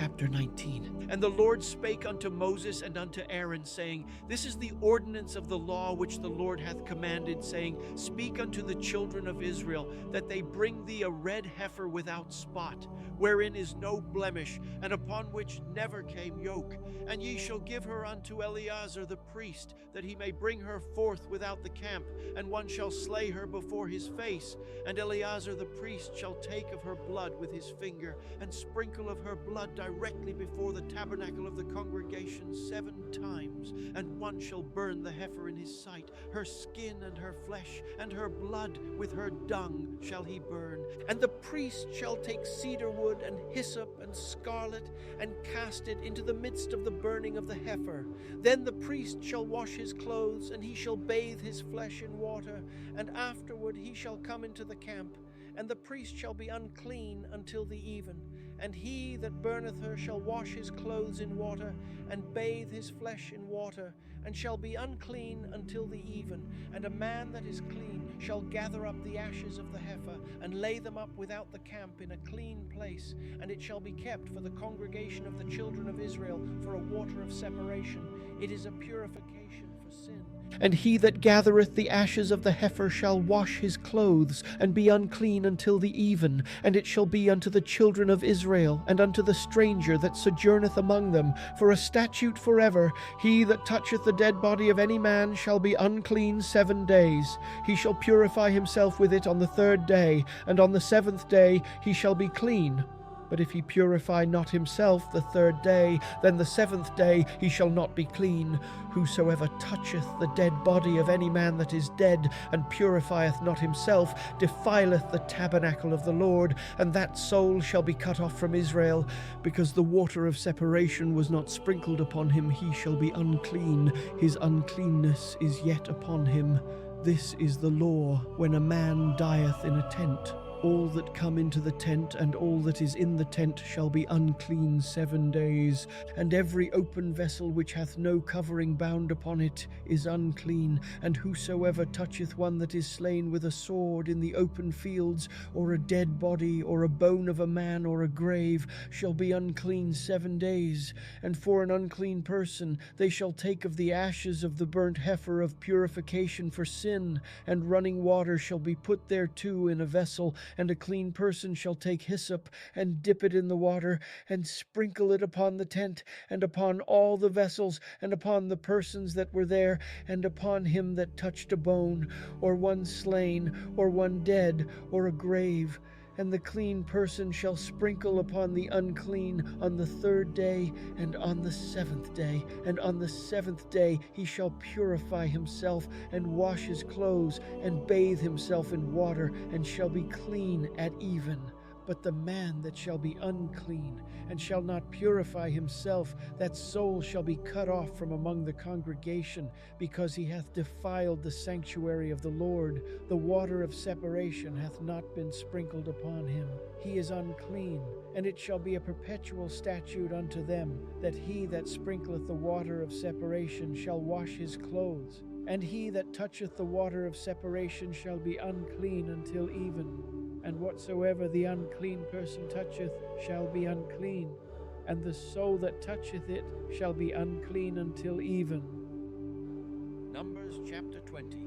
chapter 19. And the Lord spake unto Moses and unto Aaron, saying, This is the ordinance of the law which the Lord hath commanded, saying, Speak unto the children of Israel, that they bring thee a red heifer without spot, wherein is no blemish, and upon which never came yoke. And ye shall give her unto Eleazar the priest, that he may bring her forth without the camp, and one shall slay her before his face. And Eleazar the priest shall take of her blood with his finger, and sprinkle of her blood directly before the tabernacle of the congregation 7 times. And one shall burn the heifer in his sight, her skin and her flesh, and her blood with her dung shall he burn. And the priest shall take cedar wood and hyssop and scarlet, and cast it into the midst of the burning of the heifer. Then the priest shall wash his clothes, and he shall bathe his flesh in water, and afterward he shall come into the camp. And the priest shall be unclean until the even. And he that burneth her shall wash his clothes in water, and bathe his flesh in water, and shall be unclean until the even. And a man that is clean shall gather up the ashes of the heifer, and lay them up without the camp in a clean place. And it shall be kept for the congregation of the children of Israel for a water of separation. It is a purification for sin. And he that gathereth the ashes of the heifer shall wash his clothes, and be unclean until the even. And it shall be unto the children of Israel, and unto the stranger that sojourneth among them, for a statute forever. He that toucheth the dead body of any man shall be unclean 7 days. He shall purify himself with it on the 3rd day, and on the 7th day he shall be clean. But if he purify not himself the 3rd day, then the 7th day he shall not be clean. Whosoever toucheth the dead body of any man that is dead, and purifieth not himself, defileth the tabernacle of the Lord, and that soul shall be cut off from Israel. Because the water of separation was not sprinkled upon him, he shall be unclean. His uncleanness is yet upon him. This is the law when a man dieth in a tent. All that come into the tent, and all that is in the tent, shall be unclean 7 days. And every open vessel which hath no covering bound upon it is unclean. And whosoever toucheth one that is slain with a sword in the open fields, or a dead body, or a bone of a man, or a grave, shall be unclean 7 days. And for an unclean person they shall take of the ashes of the burnt heifer of purification for sin, and running water shall be put thereto in a vessel. And a clean person shall take hyssop, and dip it in the water, and sprinkle it upon the tent, and upon all the vessels, and upon the persons that were there, and upon him that touched a bone, or one slain, or one dead, or a grave. And the clean person shall sprinkle upon the unclean on the 3rd day, and on the 7th day. And on the 7th day he shall purify himself, and wash his clothes, and bathe himself in water, and shall be clean at even. But the man that shall be unclean, and shall not purify himself, that soul shall be cut off from among the congregation, because he hath defiled the sanctuary of the Lord. The water of separation hath not been sprinkled upon him. He is unclean. And it shall be a perpetual statute unto them, that he that sprinkleth the water of separation shall wash his clothes. And he that toucheth the water of separation shall be unclean until even. And whatsoever the unclean person toucheth shall be unclean, and the soul that toucheth it shall be unclean until even. Numbers chapter 20.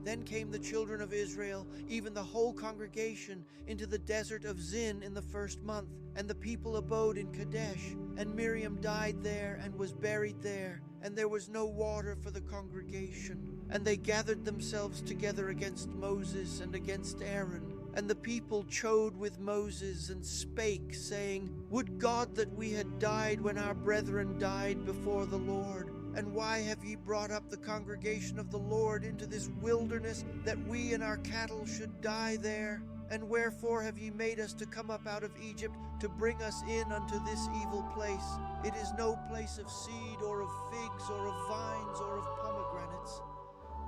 Then came the children of Israel, even the whole congregation, into the desert of Zin in the 1st month, and the people abode in Kadesh. And Miriam died there, and was buried there, and there was no water for the congregation. And they gathered themselves together against Moses and against Aaron. And the people chode with Moses, and spake, saying, Would God that we had died when our brethren died before the Lord! And why have ye brought up the congregation of the Lord into this wilderness, that we and our cattle should die there? And wherefore have ye made us to come up out of Egypt, to bring us in unto this evil place? It is no place of seed, or of figs, or of vines, or of pomegranates.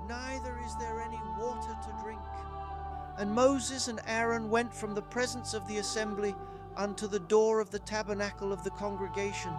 Neither is there any water to drink. And Moses and Aaron went from the presence of the assembly unto the door of the tabernacle of the congregation.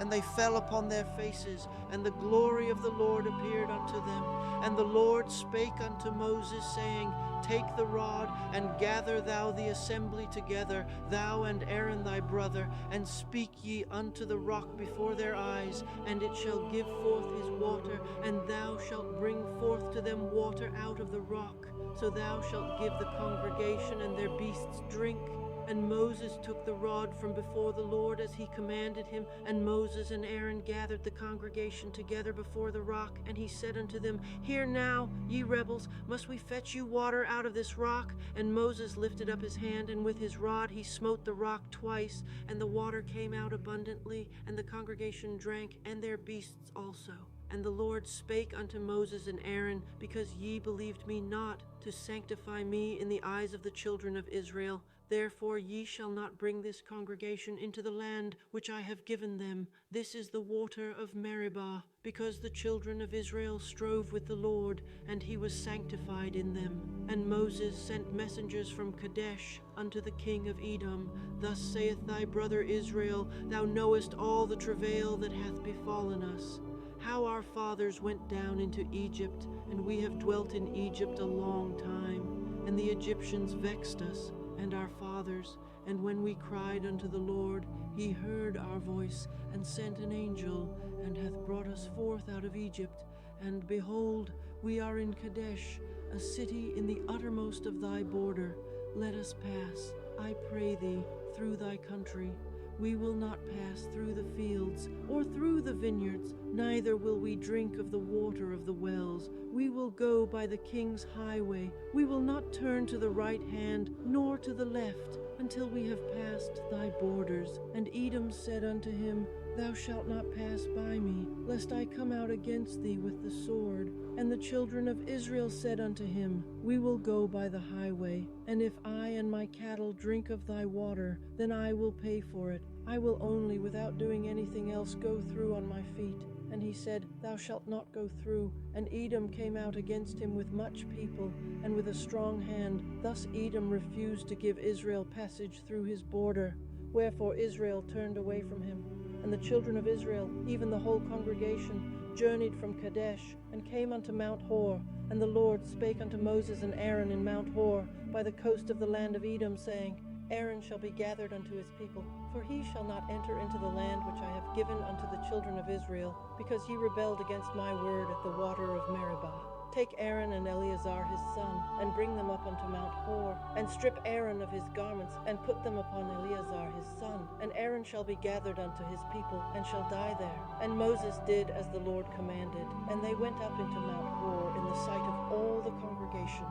And they fell upon their faces, and the glory of the Lord appeared unto them. And the Lord spake unto Moses, saying, Take the rod, and gather thou the assembly together, thou and Aaron thy brother, and speak ye unto the rock before their eyes, and it shall give forth his water, and thou shalt bring forth to them water out of the rock. So thou shalt give the congregation and their beasts drink. And Moses took the rod from before the Lord as he commanded him, and Moses and Aaron gathered the congregation together before the rock, and he said unto them, Hear now, ye rebels, must we fetch you water out of this rock? And Moses lifted up his hand, and with his rod he smote the rock twice, and the water came out abundantly, and the congregation drank, and their beasts also. And the Lord spake unto Moses and Aaron, Because ye believed me not, to sanctify me in the eyes of the children of Israel, therefore ye shall not bring this congregation into the land which I have given them. This is the water of Meribah, because the children of Israel strove with the Lord, and he was sanctified in them. And Moses sent messengers from Kadesh unto the king of Edom. Thus saith thy brother Israel, Thou knowest all the travail that hath befallen us, how our fathers went down into Egypt, and we have dwelt in Egypt a long time. And the Egyptians vexed us, and our fathers, and when we cried unto the Lord, he heard our voice, and sent an angel, and hath brought us forth out of Egypt. And behold, we are in Kadesh, a city in the uttermost of thy border. Let us pass, I pray thee, through thy country. We will not pass through the fields, or through the vineyards, neither will we drink of the water of the wells. We will go by the king's highway. We will not turn to the right hand, nor to the left, until we have passed thy borders. And Edom said unto him, Thou shalt not pass by me, lest I come out against thee with the sword. And the children of Israel said unto him, We will go by the highway, and if I and my cattle drink of thy water, then I will pay for it. I will only, without doing anything else, go through on my feet. And he said, Thou shalt not go through. And Edom came out against him with much people, and with a strong hand. Thus Edom refused to give Israel passage through his border. Wherefore Israel turned away from him. And the children of Israel, even the whole congregation, journeyed from Kadesh, and came unto Mount Hor. And the Lord spake unto Moses and Aaron in Mount Hor, by the coast of the land of Edom, saying, Aaron shall be gathered unto his people, for he shall not enter into the land which I have given unto the children of Israel, because ye rebelled against my word at the water of Meribah. Take Aaron and Eleazar his son, and bring them up unto Mount Hor, and strip Aaron of his garments, and put them upon Eleazar his son. And Aaron shall be gathered unto his people, and shall die there. And Moses did as the Lord commanded, and they went up into Mount Hor in the sight of all the congregation.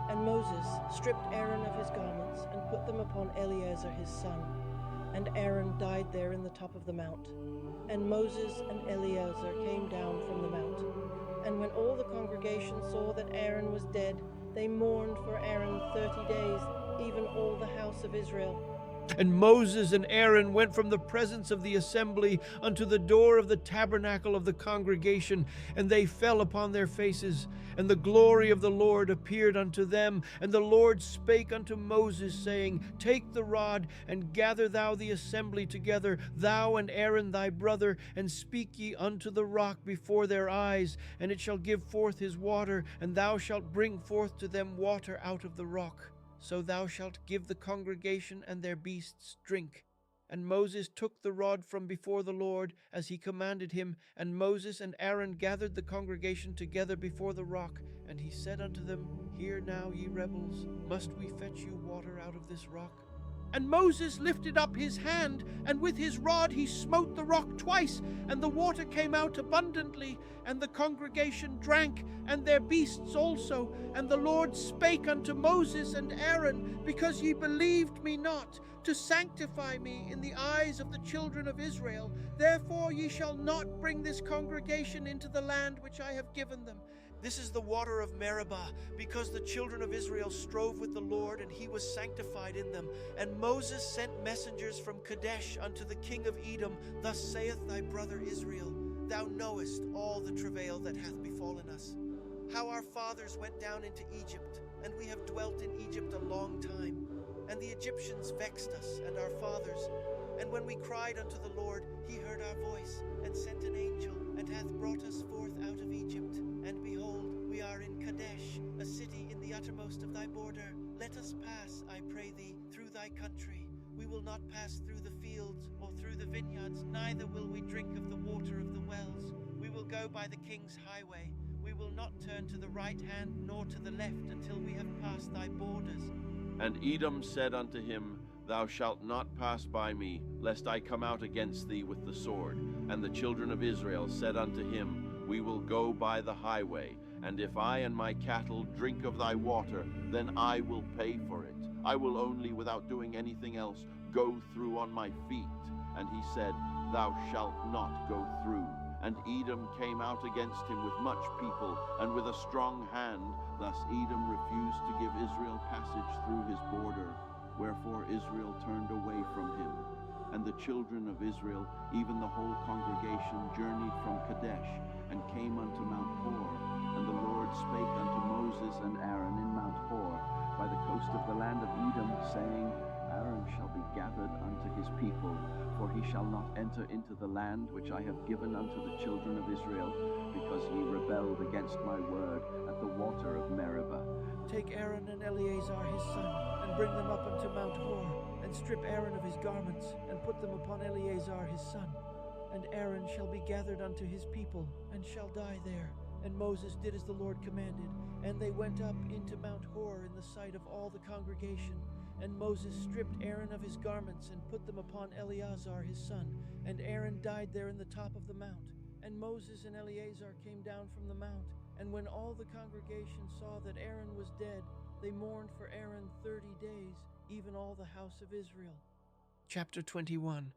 And Moses stripped Aaron of his garments, and put them upon Eleazar his son. And Aaron died there in the top of the mount. And Moses and Eleazar came down from the mount. And when all the congregation saw that Aaron was dead, they mourned for Aaron 30 days, even all the house of Israel. And Moses and Aaron went from the presence of the assembly unto the door of the tabernacle of the congregation, and they fell upon their faces. And the glory of the Lord appeared unto them. And the Lord spake unto Moses, saying, Take the rod, and gather thou the assembly together, thou and Aaron thy brother, and speak ye unto the rock before their eyes, and it shall give forth his water, and thou shalt bring forth to them water out of the rock. So thou shalt give the congregation and their beasts drink. And Moses took the rod from before the Lord, as he commanded him. And Moses and Aaron gathered the congregation together before the rock. And he said unto them, Hear now, ye rebels, must we fetch you water out of this rock? And Moses lifted up his hand, and with his rod he smote the rock twice, and the water came out abundantly, and the congregation drank, and their beasts also. And the Lord spake unto Moses and Aaron, Because ye believed me not, to sanctify me in the eyes of the children of Israel, therefore ye shall not bring this congregation into the land which I have given them. This is the water of Meribah, because the children of Israel strove with the Lord, and he was sanctified in them. And Moses sent messengers from Kadesh unto the king of Edom. Thus saith thy brother Israel, Thou knowest all the travail that hath befallen us, how our fathers went down into Egypt, and we have dwelt in Egypt a long time. And the Egyptians vexed us and our fathers, And when we cried unto the Lord, he heard our voice, and sent an angel, and hath brought us forth out of Egypt. And behold, we are in Kadesh, a city in the uttermost of thy border. Let us pass, I pray thee, through thy country. We will not pass through the fields or through the vineyards, neither will we drink of the water of the wells. We will go by the king's highway. We will not turn to the right hand nor to the left until we have passed thy borders. And Edom said unto him, Thou shalt not pass by me, lest I come out against thee with the sword. And the children of Israel said unto him, We will go by the highway, and if I and my cattle drink of thy water, then I will pay for it. I will only, without doing anything else, go through on my feet. And he said, Thou shalt not go through. And Edom came out against him with much people, and with a strong hand. Thus Edom refused to give Israel passage through his border. Wherefore Israel turned away from him. And the children of Israel, even the whole congregation, journeyed from Kadesh, and came unto Mount Hor. And the Lord spake unto Moses and Aaron in Mount Hor, by the coast of the land of Edom, saying, Aaron shall be gathered unto his people, for he shall not enter into the land which I have given unto the children of Israel, because ye rebelled against my word at the water of Meribah. Take Aaron and Eleazar his son, and bring them up unto Mount Hor, and strip Aaron of his garments, and put them upon Eleazar his son. And Aaron shall be gathered unto his people, and shall die there. And Moses did as the Lord commanded, and they went up into Mount Hor in the sight of all the congregation. And Moses stripped Aaron of his garments, and put them upon Eleazar his son. And Aaron died there in the top of the mount. And Moses and Eleazar came down from the mount. And when all the congregation saw that Aaron was dead, they mourned for Aaron 30 days, even all the house of Israel. Chapter 21.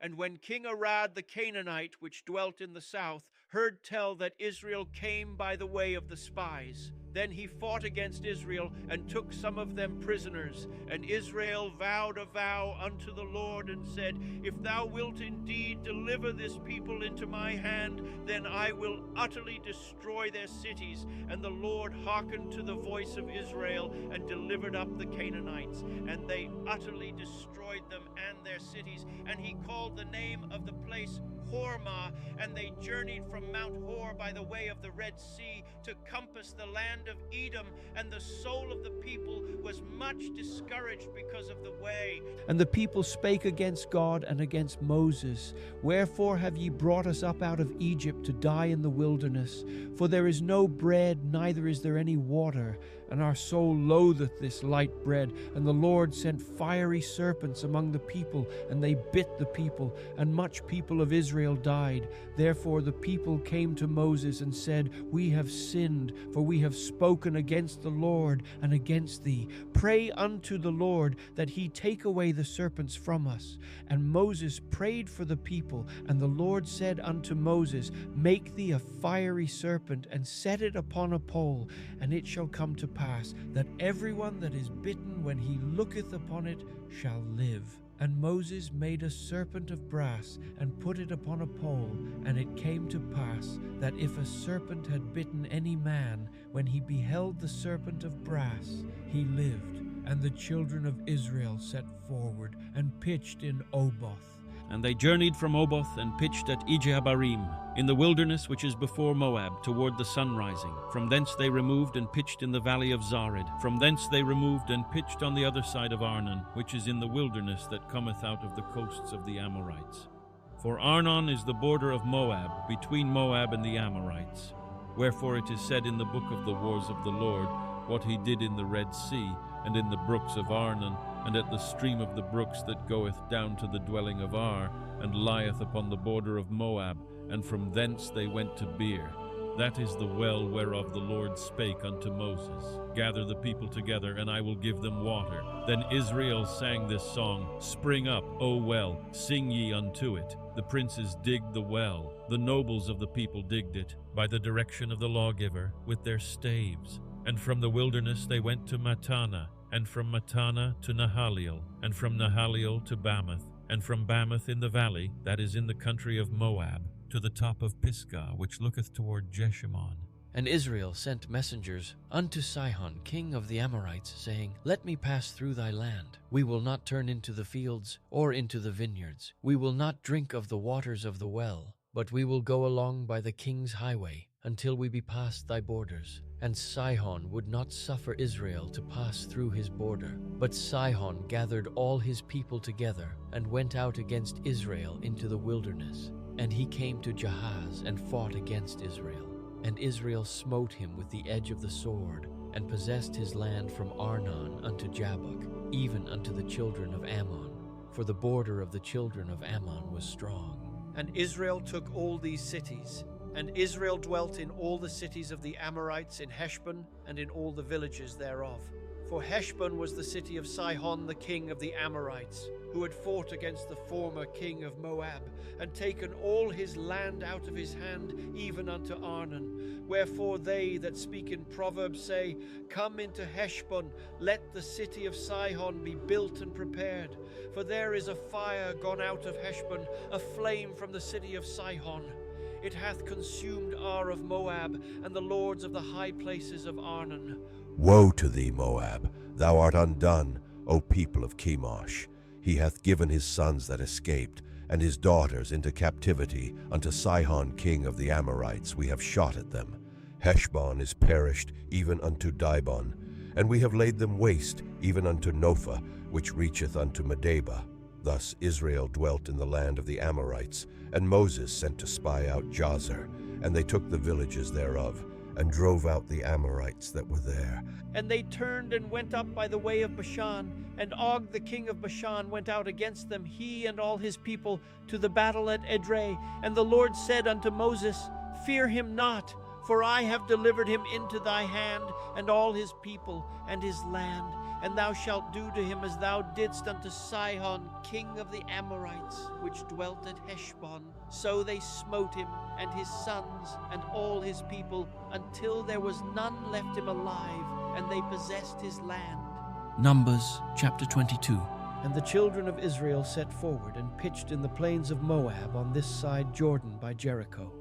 And when King Arad the Canaanite, which dwelt in the south, heard tell that Israel came by the way of the spies, then he fought against Israel, and took some of them prisoners. And Israel vowed a vow unto the Lord, and said, If thou wilt indeed deliver this people into my hand, then I will utterly destroy their cities. And the Lord hearkened to the voice of Israel, and delivered up the Canaanites. And they utterly destroyed them and their cities. And he called the name of the place Hormah. And they journeyed from Mount Hor by the way of the Red Sea, to compass the land of Edom, and the soul of the people was much discouraged because of the way. And the people spake against God and against Moses, Wherefore have ye brought us up out of Egypt to die in the wilderness? For there is no bread, neither is there any water, and our soul loatheth this light bread. And the Lord sent fiery serpents among the people, and they bit the people, and much people of Israel died. Therefore the people came to Moses and said, We have sinned, for we have spoken against the Lord and against thee. Pray unto the Lord that he take away the serpents from us. And Moses prayed for the people, and the Lord said unto Moses, Make thee a fiery serpent, and set it upon a pole, and it shall come to pass that everyone that is bitten when he looketh upon it shall live. And Moses made a serpent of brass, and put it upon a pole. And it came to pass that if a serpent had bitten any man, when he beheld the serpent of brass, he lived. And the children of Israel set forward, and pitched in Oboth. And they journeyed from Oboth, and pitched at Ijeabarim, in the wilderness which is before Moab, toward the sunrising. From thence they removed, and pitched in the valley of Zared. From thence they removed, and pitched on the other side of Arnon, which is in the wilderness that cometh out of the coasts of the Amorites. For Arnon is the border of Moab, between Moab and the Amorites. Wherefore it is said in the book of the wars of the Lord, what he did in the Red Sea, and in the brooks of Arnon, and at the stream of the brooks that goeth down to the dwelling of Ar, and lieth upon the border of Moab, and from thence they went to Beer. That is the well whereof the Lord spake unto Moses. Gather the people together, and I will give them water. Then Israel sang this song, Spring up, O well, sing ye unto it. The princes digged the well, the nobles of the people digged it, by the direction of the lawgiver, with their staves. And from the wilderness they went to Mattanah, and from Mattanah to Nahaliel, and from Nahaliel to Bamoth, and from Bamoth in the valley, that is in the country of Moab, to the top of Pisgah, which looketh toward Jeshimon. And Israel sent messengers unto Sihon, king of the Amorites, saying, Let me pass through thy land. We will not turn into the fields or into the vineyards. We will not drink of the waters of the well, but we will go along by the king's highway until we be past thy borders. And Sihon would not suffer Israel to pass through his border. But Sihon gathered all his people together and went out against Israel into the wilderness. And he came to Jahaz and fought against Israel. And Israel smote him with the edge of the sword, and possessed his land from Arnon unto Jabbok, even unto the children of Ammon, for the border of the children of Ammon was strong. And Israel took all these cities. And Israel dwelt in all the cities of the Amorites in Heshbon, and in all the villages thereof. For Heshbon was the city of Sihon the king of the Amorites, who had fought against the former king of Moab, and taken all his land out of his hand, even unto Arnon. Wherefore they that speak in Proverbs say, Come into Heshbon, let the city of Sihon be built and prepared. For there is a fire gone out of Heshbon, a flame from the city of Sihon. It hath consumed Ar of Moab, and the lords of the high places of Arnon. Woe to thee, Moab! Thou art undone, O people of Chemosh. He hath given his sons that escaped, and his daughters into captivity unto Sihon king of the Amorites. We have shot at them. Heshbon is perished even unto Dibon, and we have laid them waste even unto Nophah, which reacheth unto Medeba. Thus Israel dwelt in the land of the Amorites, and Moses sent to spy out Jazer, and they took the villages thereof, and drove out the Amorites that were there. And they turned and went up by the way of Bashan, and Og the king of Bashan went out against them, he and all his people, to the battle at Edrei. And the Lord said unto Moses, Fear him not, for I have delivered him into thy hand, and all his people, and his land. And thou shalt do to him as thou didst unto Sihon, king of the Amorites, which dwelt at Heshbon. So they smote him, and his sons, and all his people, until there was none left him alive, and they possessed his land. Numbers chapter 22. And the children of Israel set forward and pitched in the plains of Moab on this side Jordan by Jericho.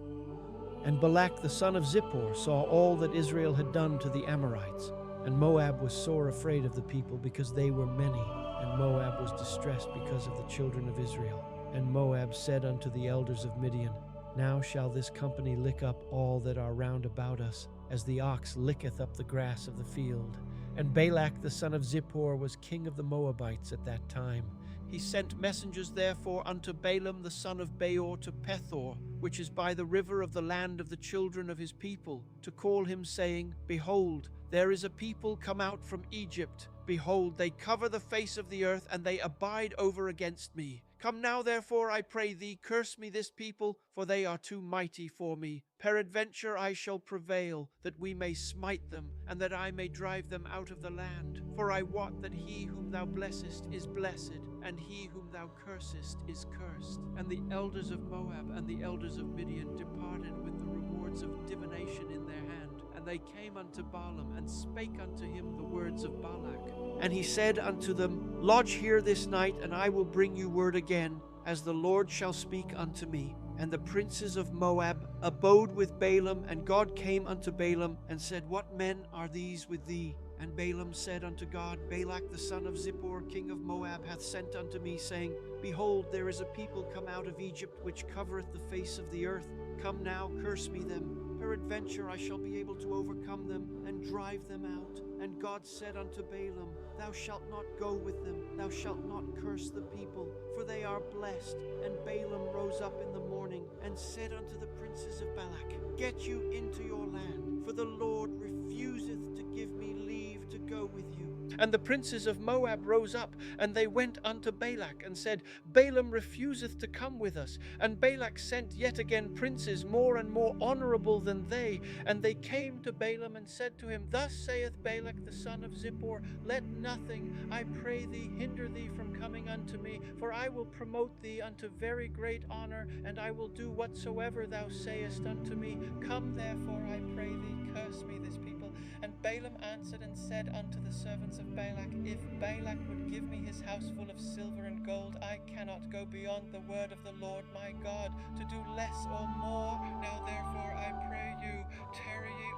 And Balak the son of Zippor saw all that Israel had done to the Amorites. And Moab was sore afraid of the people, because they were many. And Moab was distressed because of the children of Israel. And Moab said unto the elders of Midian, Now shall this company lick up all that are round about us, as the ox licketh up the grass of the field. And Balak the son of Zippor was king of the Moabites at that time. He sent messengers therefore unto Balaam the son of Beor to Pethor, which is by the river of the land of the children of his people, to call him, saying, Behold, there is a people come out from Egypt. Behold, they cover the face of the earth, and they abide over against me. Come now, therefore, I pray thee, curse me this people, for they are too mighty for me. Peradventure I shall prevail, that we may smite them, and that I may drive them out of the land. For I wot that he whom thou blessest is blessed, and he whom thou cursest is cursed. And the elders of Moab and the elders of Midian departed with the rewards of divination in their hand. And they came unto Balaam, and spake unto him the words of Balak. And he said unto them, Lodge here this night, and I will bring you word again, as the Lord shall speak unto me. And the princes of Moab abode with Balaam, and God came unto Balaam, and said, What men are these with thee? And Balaam said unto God, Balak the son of Zippor, king of Moab, hath sent unto me, saying, Behold, there is a people come out of Egypt, which covereth the face of the earth. Come now, curse me them. Peradventure I shall be able to overcome them, and drive them out. And God said unto Balaam, Thou shalt not go with them, thou shalt not curse the people, for they are blessed. And Balaam rose up in the morning, and said unto the princes of Balak, Get you into your land, for the Lord refuseth to give me leave to go with you. And the princes of Moab rose up, and they went unto Balak, and said, Balaam refuseth to come with us. And Balak sent yet again princes more and more honorable than they. And they came to Balaam, and said to him, Thus saith Balak the son of Zippor, Let nothing, I pray thee, hinder thee from coming unto me, for I will promote thee unto very great honor, and I will do whatsoever thou sayest unto me. Come therefore, I pray thee, curse me this people. And Balaam answered and said unto the servants of Balak, If Balak would give me his house full of silver and gold, I cannot go beyond the word of the Lord my God, to do less or more. Now therefore I pray you, tarry ye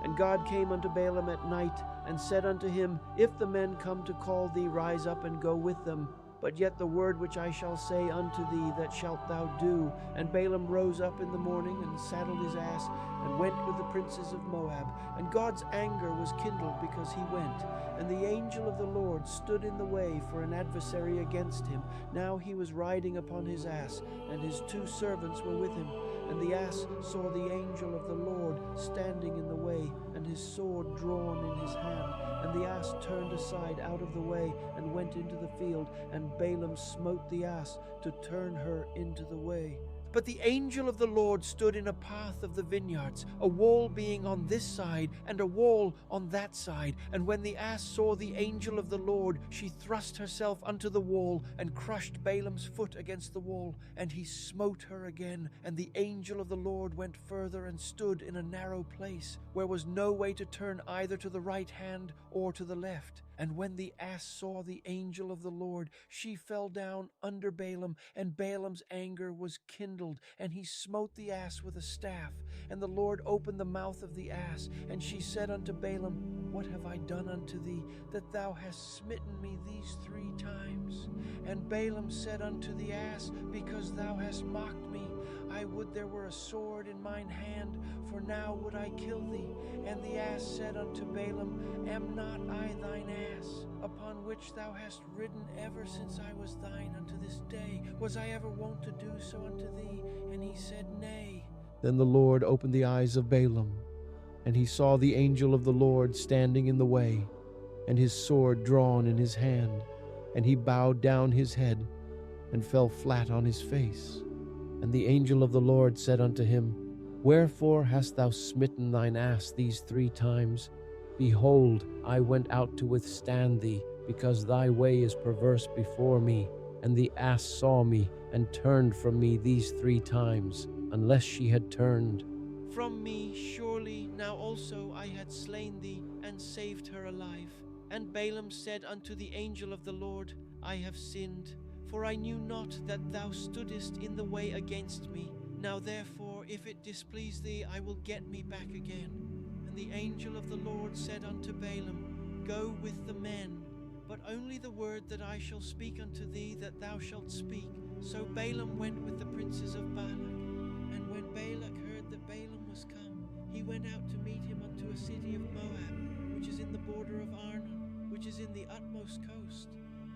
And God came unto Balaam at night, and said unto him, If the men come to call thee, rise up and go with them. But yet the word which I shall say unto thee, that shalt thou do. And Balaam rose up in the morning, and saddled his ass, and went with the princes of Moab. And God's anger was kindled because he went. And the angel of the Lord stood in the way for an adversary against him. Now he was riding upon his ass, and his 2 servants were with him. And the ass saw the angel of the Lord standing in the way, and his sword drawn in his hand. And the ass turned aside out of the way, and went into the field. And Balaam smote the ass to turn her into the way. But the angel of the Lord stood in a path of the vineyards, a wall being on this side, and a wall on that side. And when the ass saw the angel of the Lord, she thrust herself unto the wall, and crushed Balaam's foot against the wall. And he smote her again. And the angel of the Lord went further, and stood in a narrow place, where was no way to turn either to the right hand or to the left. And when the ass saw the angel of the Lord, she fell down under Balaam, and Balaam's anger was kindled, and he smote the ass with a staff. And the Lord opened the mouth of the ass, and she said unto Balaam, What have I done unto thee, that thou hast smitten me these 3 times? And Balaam said unto the ass, Because thou hast mocked me, I would there were a sword in mine hand, for now would I kill thee. And the ass said unto Balaam, Am not I thine ass, upon which thou hast ridden ever since I was thine unto this day? Was I ever wont to do so unto thee? And he said, Nay. Then the Lord opened the eyes of Balaam, and he saw the angel of the Lord standing in the way, and his sword drawn in his hand. And he bowed down his head, and fell flat on his face. And the angel of the Lord said unto him, Wherefore hast thou smitten thine ass these 3 times? Behold, I went out to withstand thee, because thy way is perverse before me. And the ass saw me, and turned from me these 3 times, unless she had turned from me. Surely now also I had slain thee, and saved her alive. And Balaam said unto the angel of the Lord, I have sinned, for I knew not that thou stoodest in the way against me. Now therefore, if it displease thee, I will get me back again. And the angel of the Lord said unto Balaam, Go with the men, but only the word that I shall speak unto thee that thou shalt speak. So Balaam went with the princes of Balak. And when Balak heard that Balaam was come, he went out to meet him unto a city of Moab, which is in the border of Arnon, which is in the utmost coast.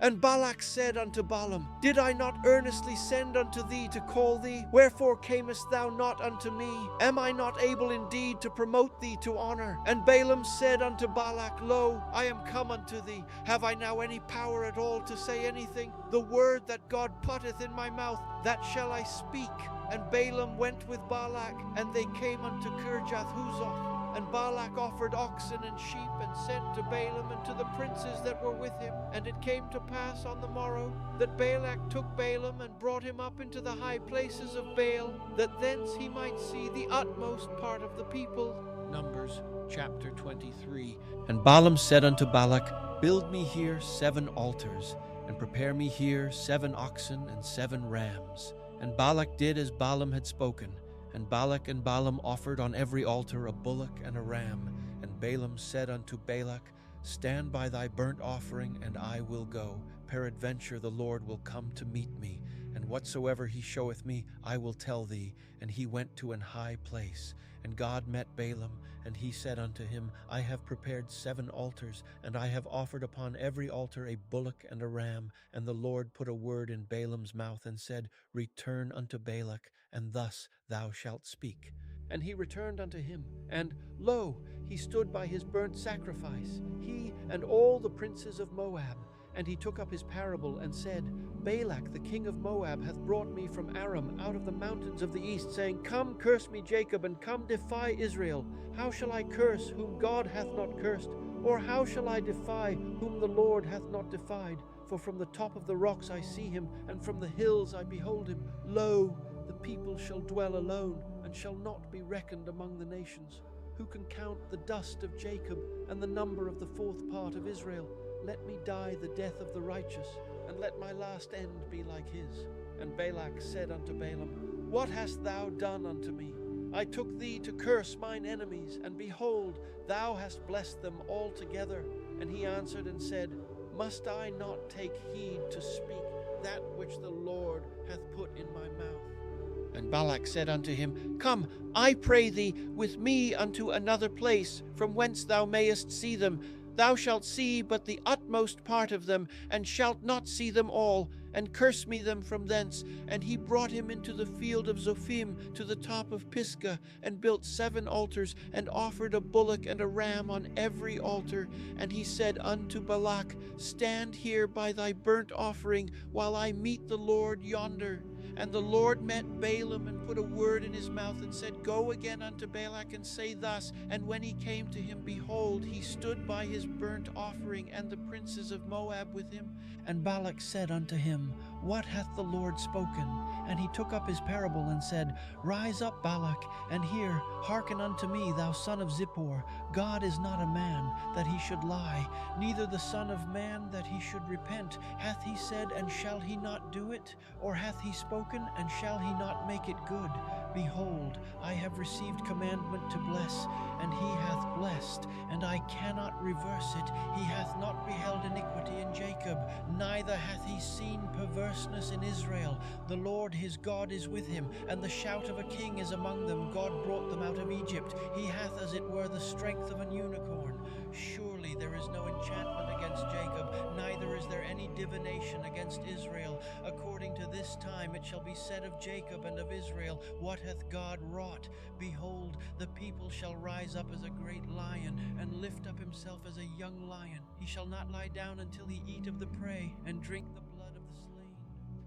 And Balak said unto Balaam, Did I not earnestly send unto thee to call thee? Wherefore camest thou not unto me? Am I not able indeed to promote thee to honor? And Balaam said unto Balak, Lo, I am come unto thee. Have I now any power at all to say anything? The word that God putteth in my mouth, that shall I speak. And Balaam went with Balak, and they came unto Kirjath-Huzoth. And Balak offered oxen and sheep, and sent to Balaam and to the princes that were with him. And it came to pass on the morrow that Balak took Balaam, and brought him up into the high places of Baal, that thence he might see the utmost part of the people. Numbers chapter 23. And Balaam said unto Balak, Build me here 7 altars, and prepare me here 7 oxen and 7 rams. And Balak did as Balaam had spoken. And Balak and Balaam offered on every altar a bullock and a ram. And Balaam said unto Balak, Stand by thy burnt offering, and I will go. Peradventure the Lord will come to meet me, and whatsoever he showeth me, I will tell thee. And he went to an high place. And God met Balaam, and he said unto him, I have prepared 7 altars, and I have offered upon every altar a bullock and a ram. And the Lord put a word in Balaam's mouth, and said, Return unto Balak, and thus thou shalt speak. And he returned unto him, and lo, he stood by his burnt sacrifice, he and all the princes of Moab. And he took up his parable, and said, Balak the king of Moab hath brought me from Aram out of the mountains of the east, saying, Come, curse me, Jacob, and come, defy Israel. How shall I curse whom God hath not cursed? Or how shall I defy whom the Lord hath not defied? For from the top of the rocks I see him, and from the hills I behold him. Lo, the people shall dwell alone, and shall not be reckoned among the nations. Who can count the dust of Jacob, and the number of the 4th part of Israel? Let me die the death of the righteous, and let my last end be like his. And Balak said unto Balaam, What hast thou done unto me? I took thee to curse mine enemies, and behold, thou hast blessed them altogether. And he answered and said, Must I not take heed to speak that which the Lord hath put in my mouth? And Balak said unto him, Come, I pray thee, with me unto another place, from whence thou mayest see them. Thou shalt see but the utmost part of them, and shalt not see them all, and curse me them from thence. And he brought him into the field of Zophim, to the top of Pisgah, and built 7 altars, and offered a bullock and a ram on every altar. And he said unto Balak, Stand here by thy burnt offering, while I meet the Lord yonder. And the Lord met Balaam, and put a word in his mouth, and said, Go again unto Balak, and say thus. And when he came to him, behold, he stood by his burnt offering, and the princes of Moab with him. And Balak said unto him, What hath the Lord spoken? And he took up his parable, and said, Rise up, Balak, and hear, hearken unto me, thou son of Zippor. God is not a man, that he should lie, neither the son of man, that he should repent. Hath he said, and shall he not do it? Or hath he spoken, and shall he not make it good? Behold, I have received commandment to bless, and he hath blessed, and I cannot reverse it. He hath not beheld iniquity in Jacob, neither hath he seen perverseness in Israel. The Lord his God is with him, and the shout of a king is among them. God brought them out of Egypt. He hath as it were the strength of an unicorn. Surely there is no enchantment against Jacob, neither is there any divination against Israel. According to this time it shall be said of Jacob and of Israel, What hath God wrought? Behold, the people shall rise up as a great lion, and lift up himself as a young lion. He shall not lie down until he eat of the prey, and drink the blood of the slain.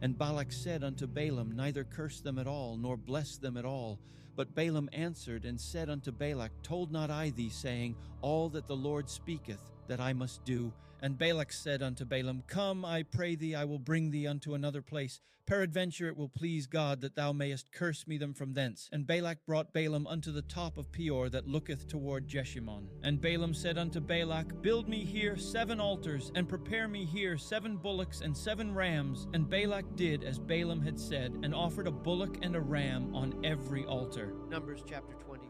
And Balak said unto Balaam, Neither curse them at all, nor bless them at all. But Balaam answered and said unto Balak, Told not I thee, saying, All that the Lord speaketh, that I must do? And Balak said unto Balaam, Come, I pray thee, I will bring thee unto another place. Peradventure it will please God that thou mayest curse me them from thence. And Balak brought Balaam unto the top of Peor that looketh toward Jeshimon. And Balaam said unto Balak, Build me here 7 altars, and prepare me here 7 bullocks and 7 rams. And Balak did as Balaam had said, and offered a bullock and a ram on every altar. Numbers chapter 24.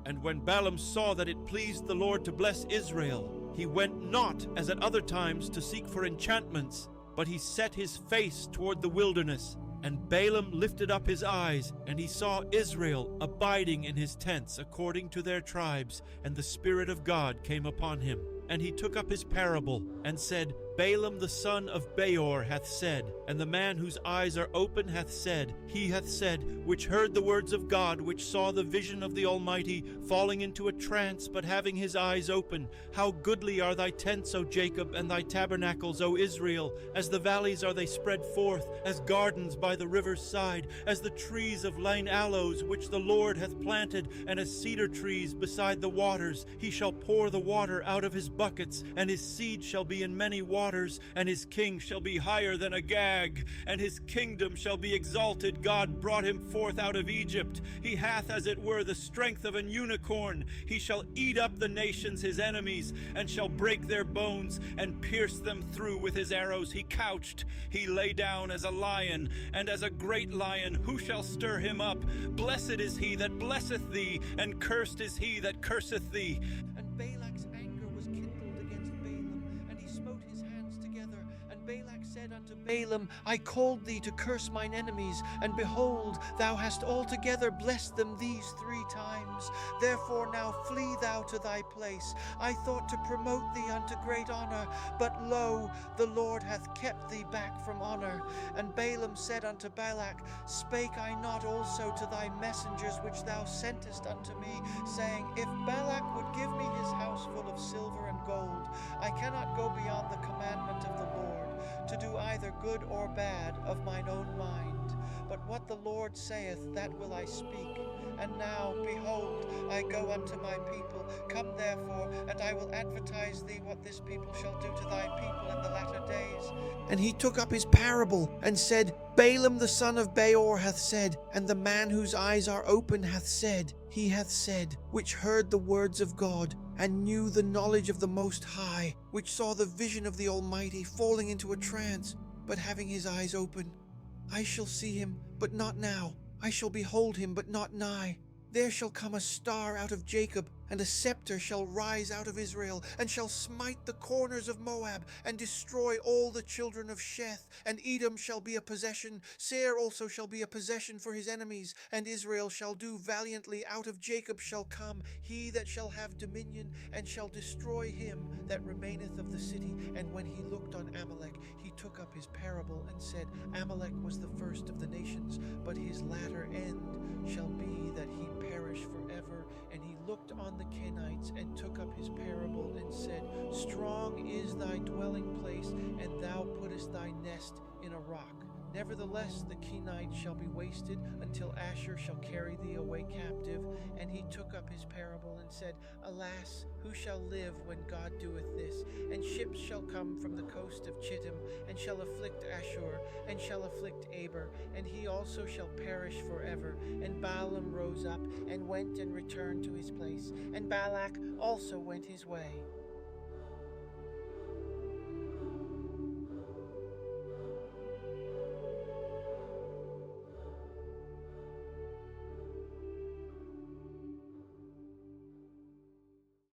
And when Balaam saw that it pleased the Lord to bless Israel, he went not as at other times to seek for enchantments, but he set his face toward the wilderness. And Balaam lifted up his eyes, and he saw Israel abiding in his tents according to their tribes, and the Spirit of God came upon him. And he took up his parable, and said, Balaam the son of Beor hath said, and the man whose eyes are open hath said, he hath said, which heard the words of God, which saw the vision of the Almighty, falling into a trance, but having his eyes open. How goodly are thy tents, O Jacob, and thy tabernacles, O Israel! As the valleys are they spread forth, as gardens by the river's side, as the trees of lign aloes, which the Lord hath planted, and as cedar trees beside the waters. He shall pour the water out of his buckets, and his seed shall be in many waters, and his king shall be higher than Agag, and his kingdom shall be exalted. God brought him forth out of Egypt. He hath as it were the strength of an unicorn. He shall eat up the nations his enemies, and shall break their bones, and pierce them through with his arrows. He couched, he lay down as a lion, and as a great lion. Who shall stir him up? Blessed is he that blesseth thee, and cursed is he that curseth thee. And Balak's anger was kindled against Balaam, and he smote his hands together. And Balak said unto Balaam, I called thee to curse mine enemies, and behold, thou hast altogether blessed them these 3 times. Therefore now flee thou to thy place. I thought to promote thee unto great honor, but lo, the Lord hath kept thee back from honor. And Balaam said unto Balak, Spake I not also to thy messengers which thou sentest unto me, saying, If Balak would give me his house full of silver and gold, I cannot go beyond the commandment of the Lord, to do either good or bad of mine own mind. But what the Lord saith, that will I speak. And now, behold, I go unto my people. Come therefore, and I will advertise thee what this people shall do to thy people in the latter days. And he took up his parable, and said, Balaam the son of Beor hath said, and the man whose eyes are open hath said, he hath said, which heard the words of God, and knew the knowledge of the Most High, which saw the vision of the Almighty, falling into a trance, but having his eyes open. I shall see him, but not now. I shall behold him, but not nigh. There shall come a star out of Jacob, and a scepter shall rise out of Israel, and shall smite the corners of Moab, and destroy all the children of Sheth. And Edom shall be a possession, Seir also shall be a possession for his enemies, and Israel shall do valiantly. Out of Jacob shall come he that shall have dominion, and shall destroy him that remaineth of the city. And when he looked on Amalek, he took up his parable, and said, Amalek was the first of the nations, but his latter end shall be that he perish forever. And he looked on the Kenites, and took up his parable, and said, Strong is thy dwelling place, and thou puttest thy nest in a rock. Nevertheless, the Kenites shall be wasted, until Asshur shall carry thee away captive. And he took up his parable, and said, Alas, who shall live when God doeth this? And ships shall come from the coast of Chittim, and shall afflict Ashur, and shall afflict Aber, and he also shall perish forever. And Balaam rose up, and went and returned to his place, and Balak also went his way.